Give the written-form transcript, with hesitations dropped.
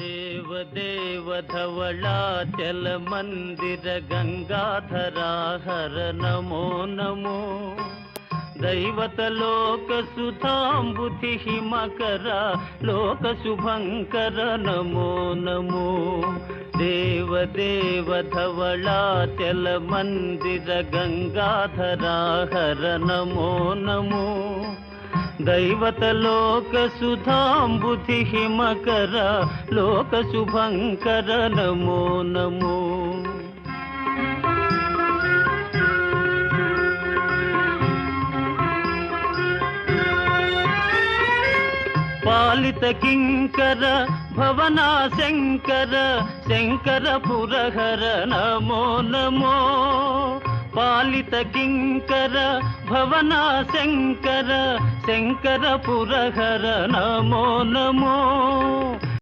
देव धवलाचल मंदिर गंगाधरा हर नमो नमो दैवत लोक सुधांबुधि हिमकर लोक शुभंकर नमो नमो देव धवलाचल मंदिर गंगाधरा हर नमो नमो दैवत लोक सुधांबुधि हिमकर लोक शुभंकर नमो नमो पालित किंकर भवना शंकर शंकर पुरहर नमो नमो पालित किंकर भवना शंकर शंकर पुरहर नमो नमो